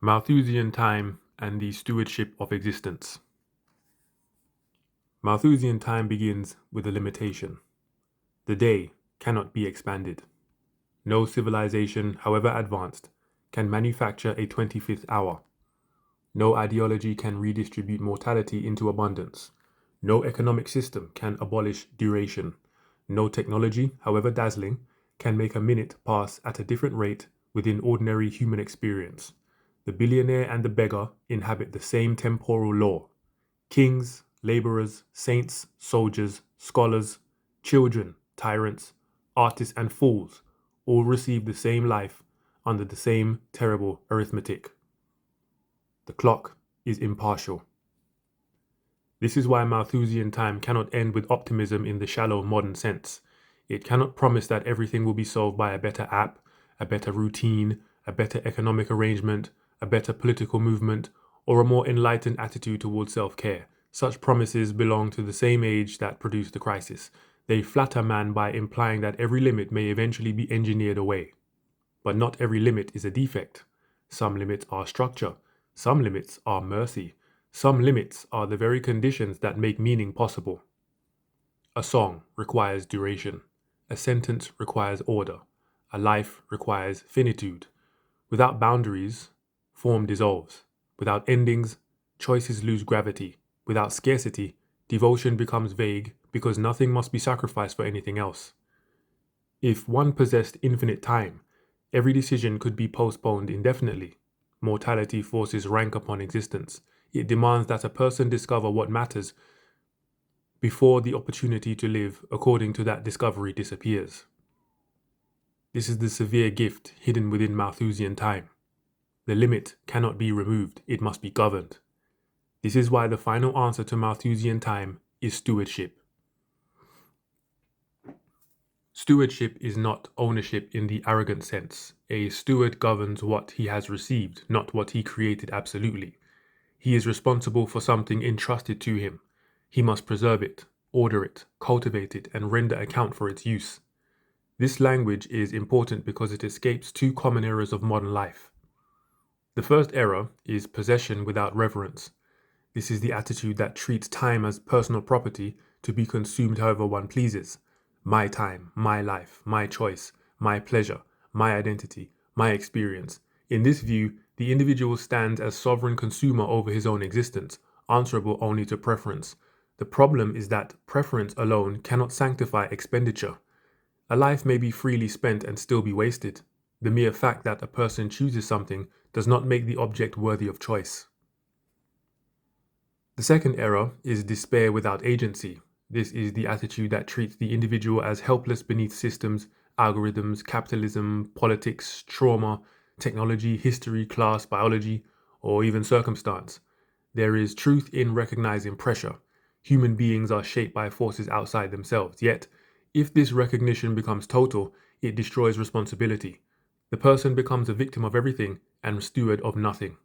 Malthusian Time and the Stewardship of Existence. Malthusian time begins with a limitation. The day cannot be expanded. No civilization, however advanced, can manufacture a 25th hour. No ideology can redistribute mortality into abundance. No economic system can abolish duration. No technology, however dazzling, can make a minute pass at a different rate within ordinary human experience. The billionaire and the beggar inhabit the same temporal law. Kings, laborers, saints, soldiers, scholars, children, tyrants, artists, and fools all receive the same life under the same terrible arithmetic. The clock is impartial. This is why Malthusian time cannot end with optimism in the shallow modern sense. It cannot promise that everything will be solved by a better app, a better routine, a better economic arrangement, a better political movement, or a more enlightened attitude towards self-care. Such promises belong to the same age that produced the crisis. They flatter man by implying that every limit may eventually be engineered away. But not every limit is a defect. Some limits are structure. Some limits are mercy. Some limits are the very conditions that make meaning possible. A song requires duration. A sentence requires order. A life requires finitude. Without boundaries, form dissolves. Without endings, choices lose gravity. Without scarcity, devotion becomes vague because nothing must be sacrificed for anything else. If one possessed infinite time, every decision could be postponed indefinitely. Mortality forces rank upon existence. It demands that a person discover what matters before the opportunity to live according to that discovery disappears. This is the severe gift hidden within Malthusian time. The limit cannot be removed, it must be governed. This is why the final answer to Malthusian time is stewardship. Stewardship is not ownership in the arrogant sense. A steward governs what he has received, not what he created absolutely. He is responsible for something entrusted to him. He must preserve it, order it, cultivate it, and render account for its use. This language is important because it escapes two common errors of modern life. The first error is possession without reverence. This is the attitude that treats time as personal property to be consumed however one pleases. My time, my life, my choice, my pleasure, my identity, my experience. In this view, the individual stands as sovereign consumer over his own existence, answerable only to preference. The problem is that preference alone cannot sanctify expenditure. A life may be freely spent and still be wasted. The mere fact that a person chooses something does not make the object worthy of choice. The second error is despair without agency. This is the attitude that treats the individual as helpless beneath systems, algorithms, capitalism, politics, trauma, technology, history, class, biology, or even circumstance. There is truth in recognizing pressure. Human beings are shaped by forces outside themselves. Yet, if this recognition becomes total, it destroys responsibility. The person becomes a victim of everything and steward of nothing.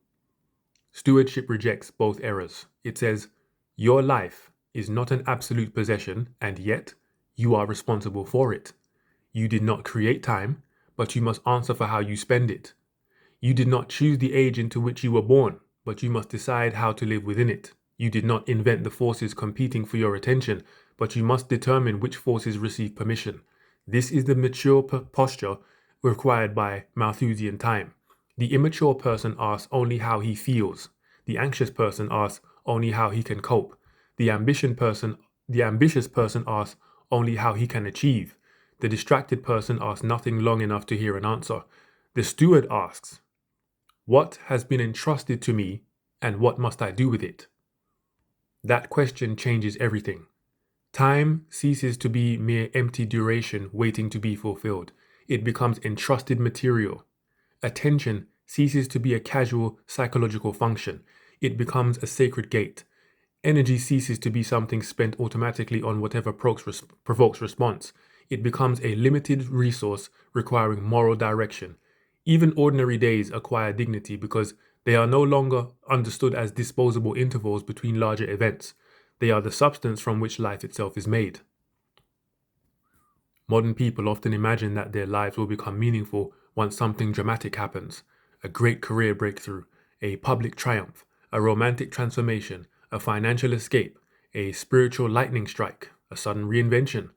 Stewardship rejects both errors. It says, your life is not an absolute possession, and yet you are responsible for it. You did not create time, but you must answer for how you spend it. You did not choose the age into which you were born, but you must decide how to live within it. You did not invent the forces competing for your attention, but you must determine which forces receive permission. This is the mature posture required by Malthusian time. The immature person asks only how he feels. The anxious person asks only how he can cope. The ambitious person asks only how he can achieve. The distracted person asks nothing long enough to hear an answer. The steward asks, what has been entrusted to me and what must I do with it? That question changes everything. Time ceases to be mere empty duration waiting to be fulfilled. It becomes entrusted material. Attention ceases to be a casual psychological function. It becomes a sacred gate. Energy ceases to be something spent automatically on whatever provokes response. It becomes a limited resource requiring moral direction. Even ordinary days acquire dignity because they are no longer understood as disposable intervals between larger events. They are the substance from which life itself is made. Modern people often imagine that their lives will become meaningful once something dramatic happens, a great career breakthrough, a public triumph, a romantic transformation, a financial escape, a spiritual lightning strike, a sudden reinvention.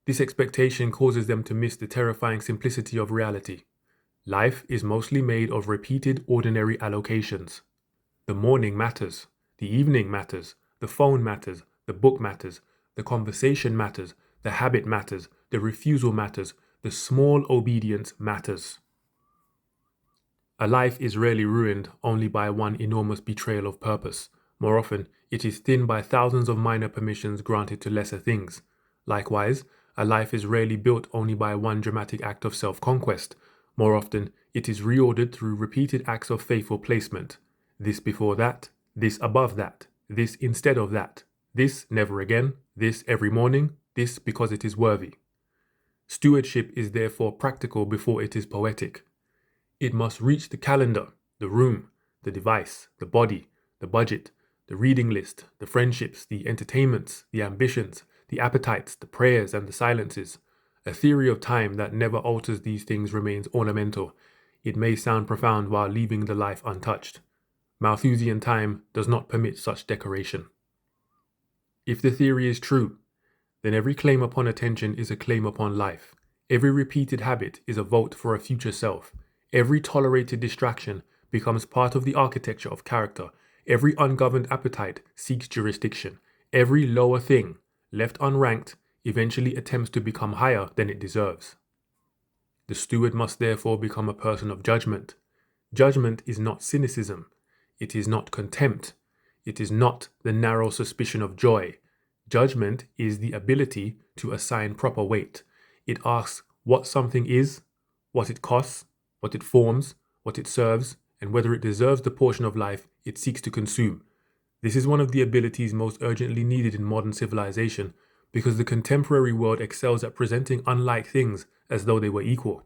This expectation causes them to miss the terrifying simplicity of reality. Life is mostly made of repeated ordinary allocations. The morning matters, the evening matters, the phone matters, the book matters, the conversation matters, the habit matters, the refusal matters, the small obedience matters. A life is rarely ruined only by one enormous betrayal of purpose. More often, it is thinned by thousands of minor permissions granted to lesser things. Likewise, a life is rarely built only by one dramatic act of self-conquest. More often, it is reordered through repeated acts of faithful placement. This before that, this above that, this instead of that, this never again, this every morning, this because it is worthy. Stewardship is therefore practical before it is poetic. It must reach the calendar, the room, the device, the body, the budget, the reading list, the friendships, the entertainments, the ambitions, the appetites, the prayers, and the silences. A theory of time that never alters these things remains ornamental. It may sound profound while leaving the life untouched. Malthusian time does not permit such decoration. If the theory is true, then every claim upon attention is a claim upon life. Every repeated habit is a vote for a future self. Every tolerated distraction becomes part of the architecture of character. Every ungoverned appetite seeks jurisdiction. Every lower thing, left unranked, eventually attempts to become higher than it deserves. The steward must therefore become a person of judgment. Judgment is not cynicism. It is not contempt. It is not the narrow suspicion of joy. Judgment is the ability to assign proper weight. It asks what something is, what it costs, what it forms, what it serves, and whether it deserves the portion of life it seeks to consume. This is one of the abilities most urgently needed in modern civilization, because the contemporary world excels at presenting unlike things as though they were equal.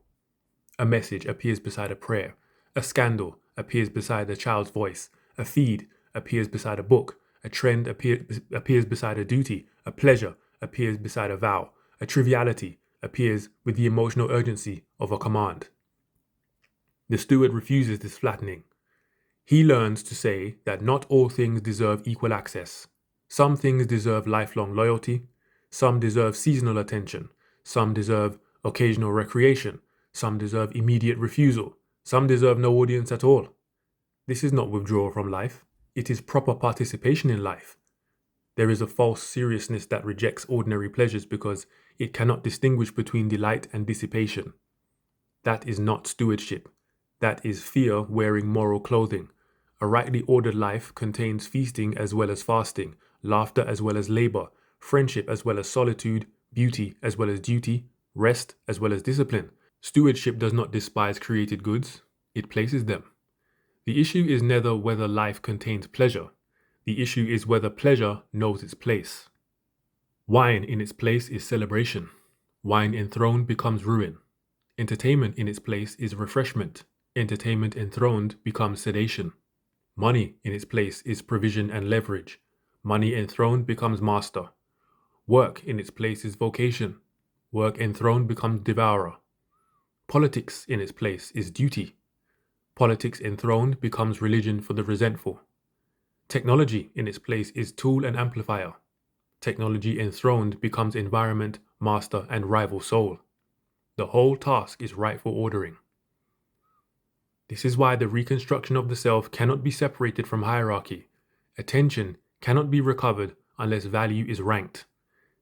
A message appears beside a prayer. A scandal appears beside a child's voice. A feed appears beside a book. A trend appears beside a duty. A pleasure appears beside a vow. A triviality appears with the emotional urgency of a command. The steward refuses this flattening. He learns to say that not all things deserve equal access. Some things deserve lifelong loyalty. Some deserve seasonal attention. Some deserve occasional recreation. Some deserve immediate refusal. Some deserve no audience at all. This is not withdrawal from life. It is proper participation in life. There is a false seriousness that rejects ordinary pleasures because it cannot distinguish between delight and dissipation. That is not stewardship. That is fear wearing moral clothing. A rightly ordered life contains feasting as well as fasting, laughter as well as labor, friendship as well as solitude, beauty as well as duty, rest as well as discipline. Stewardship does not despise created goods, it places them. The issue is neither whether life contains pleasure. The issue is whether pleasure knows its place. Wine in its place is celebration. Wine enthroned becomes ruin. Entertainment in its place is refreshment. Entertainment enthroned becomes sedation. Money in its place is provision and leverage. Money enthroned becomes master. Work in its place is vocation. Work enthroned becomes devourer. Politics in its place is duty. Politics enthroned becomes religion for the resentful. Technology in its place is tool and amplifier. Technology enthroned becomes environment, master, and rival soul. The whole task is rightful ordering. This is why the reconstruction of the self cannot be separated from hierarchy. Attention cannot be recovered unless value is ranked.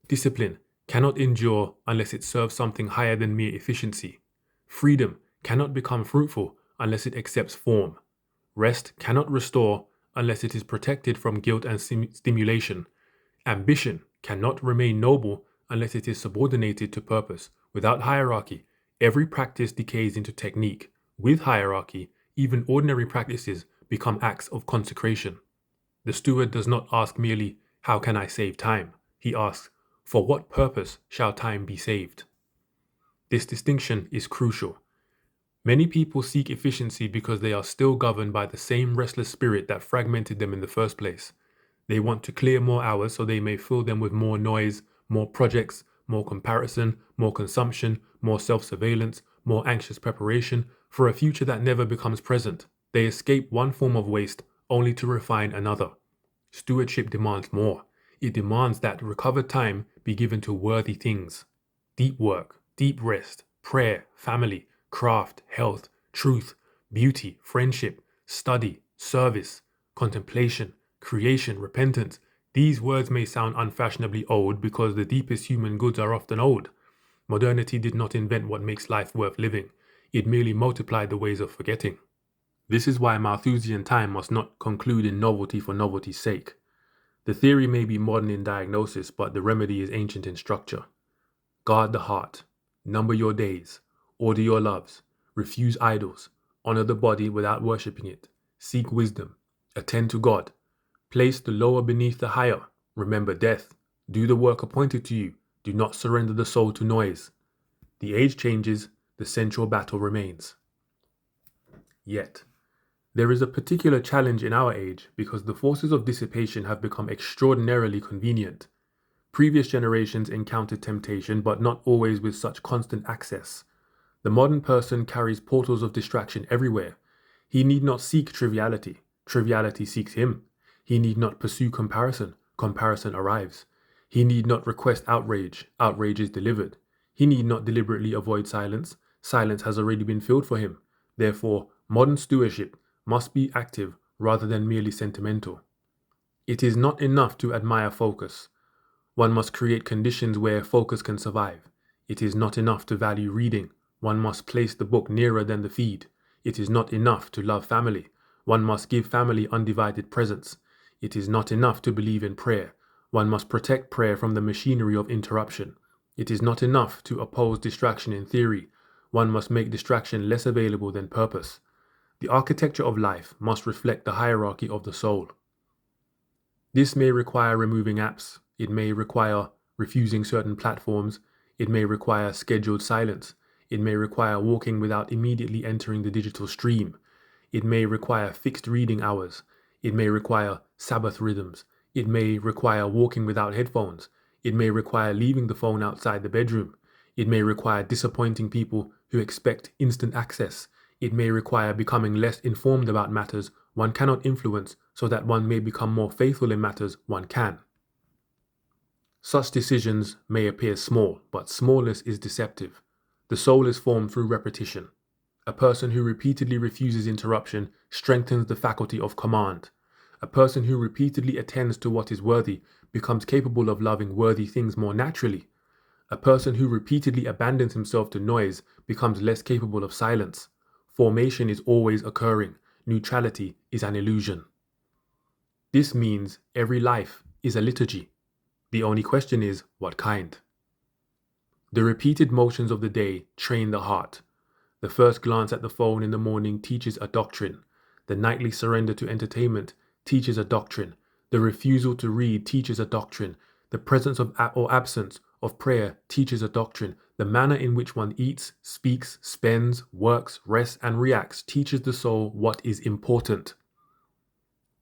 Discipline cannot endure unless it serves something higher than mere efficiency. Freedom cannot become fruitful unless it accepts form. Rest cannot restore unless it is protected from guilt and stimulation. Ambition cannot remain noble unless it is subordinated to purpose. Without hierarchy, every practice decays into technique. With hierarchy, even ordinary practices become acts of consecration. The steward does not ask merely, "How can I save time?" He asks, "For what purpose shall time be saved?" This distinction is crucial. Many people seek efficiency because they are still governed by the same restless spirit that fragmented them in the first place. They want to clear more hours so they may fill them with more noise, more projects, more comparison, more consumption, more self-surveillance, more anxious preparation for a future that never becomes present. They escape one form of waste only to refine another. Stewardship demands more. It demands that recovered time be given to worthy things. Deep work, deep rest, prayer, family, craft, health, truth, beauty, friendship, study, service, contemplation, creation, repentance. These words may sound unfashionably old because the deepest human goods are often old. Modernity did not invent what makes life worth living. It merely multiplied the ways of forgetting. This is why Malthusian time must not conclude in novelty for novelty's sake. The theory may be modern in diagnosis, but the remedy is ancient in structure. Guard the heart, number your days, order your loves, refuse idols, honor the body without worshipping it, seek wisdom, attend to God, place the lower beneath the higher, remember death, do the work appointed to you, do not surrender the soul to noise. The age changes, the central battle remains. Yet, there is a particular challenge in our age because the forces of dissipation have become extraordinarily convenient. Previous generations encountered temptation, but not always with such constant access. The modern person carries portals of distraction everywhere. He need not seek triviality. Triviality seeks him. He need not pursue comparison. Comparison arrives. He need not request outrage. Outrage is delivered. He need not deliberately avoid silence. Silence has already been filled for him. Therefore, modern stewardship must be active rather than merely sentimental. It is not enough to admire focus. One must create conditions where focus can survive. It is not enough to value reading. One must place the book nearer than the feed. It is not enough to love family. One must give family undivided presence. It is not enough to believe in prayer. One must protect prayer from the machinery of interruption. It is not enough to oppose distraction in theory. One must make distraction less available than purpose. The architecture of life must reflect the hierarchy of the soul. This may require removing apps. It may require refusing certain platforms. It may require scheduled silence. It may require walking without immediately entering the digital stream. It may require fixed reading hours. It may require Sabbath rhythms. It may require walking without headphones. It may require leaving the phone outside the bedroom. It may require disappointing people who expect instant access. It may require becoming less informed about matters one cannot influence so that one may become more faithful in matters one can. Such decisions may appear small, but smallness is deceptive. The soul is formed through repetition. A person who repeatedly refuses interruption strengthens the faculty of command. A person who repeatedly attends to what is worthy becomes capable of loving worthy things more naturally. A person who repeatedly abandons himself to noise becomes less capable of silence. Formation is always occurring. Neutrality is an illusion. This means every life is a liturgy. The only question is, what kind? The repeated motions of the day train the heart. The first glance at the phone in the morning teaches a doctrine. The nightly surrender to entertainment teaches a doctrine. The refusal to read teaches a doctrine. The presence of or absence of prayer teaches a doctrine. The manner in which one eats, speaks, spends, works, rests, and reacts teaches the soul what is important.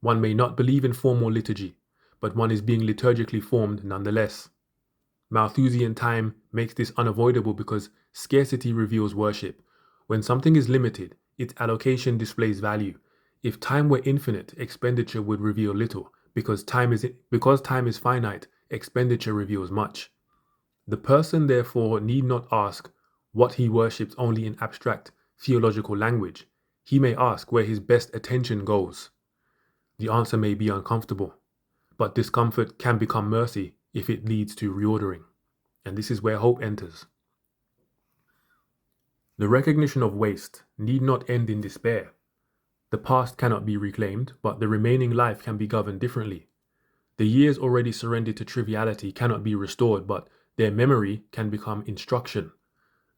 One may not believe in formal liturgy, but one is being liturgically formed nonetheless. Malthusian time makes this unavoidable because scarcity reveals worship. When something is limited, its allocation displays value. If time were infinite, expenditure would reveal little. Because time is finite, expenditure reveals much. The person, therefore, need not ask what he worships only in abstract theological language. He may ask where his best attention goes. The answer may be uncomfortable, but discomfort can become mercy if it leads to reordering. And this is where hope enters. The recognition of waste need not end in despair. The past cannot be reclaimed, but the remaining life can be governed differently. The years already surrendered to triviality cannot be restored, but their memory can become instruction.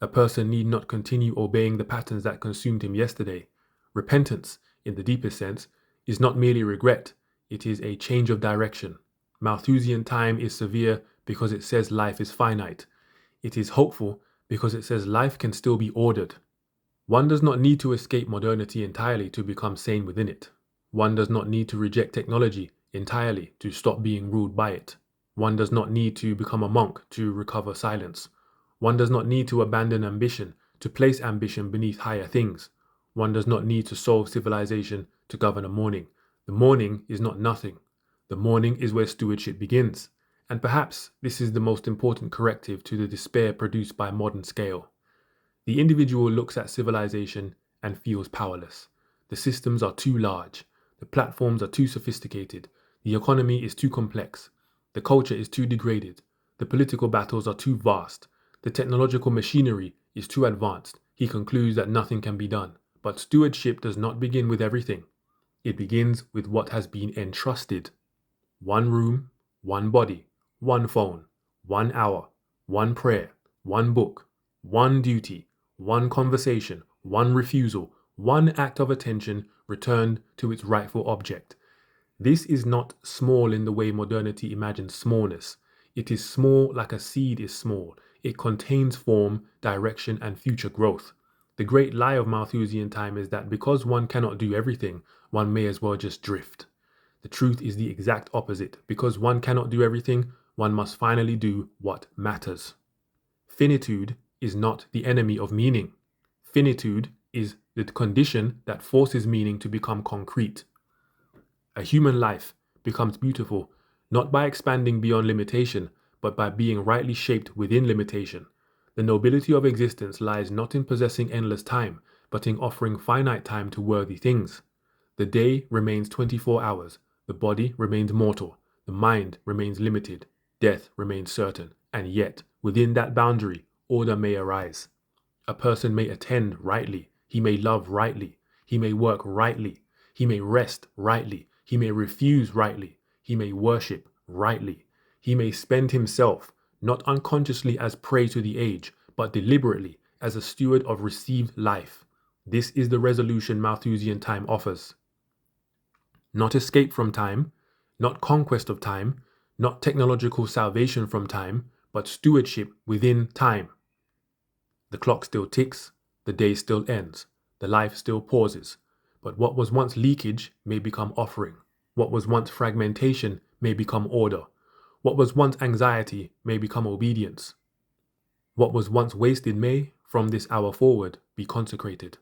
A person need not continue obeying the patterns that consumed him yesterday. Repentance, in the deepest sense, is not merely regret, it is a change of direction. Malthusian time is severe because it says life is finite. It is hopeful because it says life can still be ordered. One does not need to escape modernity entirely to become sane within it. One does not need to reject technology entirely to stop being ruled by it. One does not need to become a monk to recover silence. One does not need to abandon ambition to place ambition beneath higher things. One does not need to solve civilization to govern a morning. The morning is not nothing. The morning is where stewardship begins. And perhaps this is the most important corrective to the despair produced by modern scale. The individual looks at civilization and feels powerless. The systems are too large. The platforms are too sophisticated. The economy is too complex. The culture is too degraded. The political battles are too vast. The technological machinery is too advanced. He concludes that nothing can be done. But stewardship does not begin with everything. It begins with what has been entrusted. One room, one body, one phone, 1 hour, one prayer, one book, one duty, one conversation, one refusal, one act of attention returned to its rightful object. This is not small in the way modernity imagines smallness. It is small like a seed is small. It contains form, direction, and future growth. The great lie of Malthusian time is that because one cannot do everything, one may as well just drift. The truth is the exact opposite. Because one cannot do everything, one must finally do what matters. Finitude is not the enemy of meaning. Finitude is the condition that forces meaning to become concrete. A human life becomes beautiful not by expanding beyond limitation, but by being rightly shaped within limitation. The nobility of existence lies not in possessing endless time, but in offering finite time to worthy things. The day remains 24 hours, the body remains mortal, the mind remains limited, death remains certain, and yet, within that boundary, order may arise. A person may attend rightly, he may love rightly, he may work rightly, he may rest rightly, he may refuse rightly, he may worship rightly, he may spend himself, not unconsciously as prey to the age, but deliberately as a steward of received life. This is the resolution Malthusian time offers. Not escape from time, not conquest of time, not technological salvation from time, but stewardship within time. The clock still ticks, the day still ends, the life still pauses, but what was once leakage may become offering. What was once fragmentation may become order. What was once anxiety may become obedience. What was once wasted may, from this hour forward, be consecrated.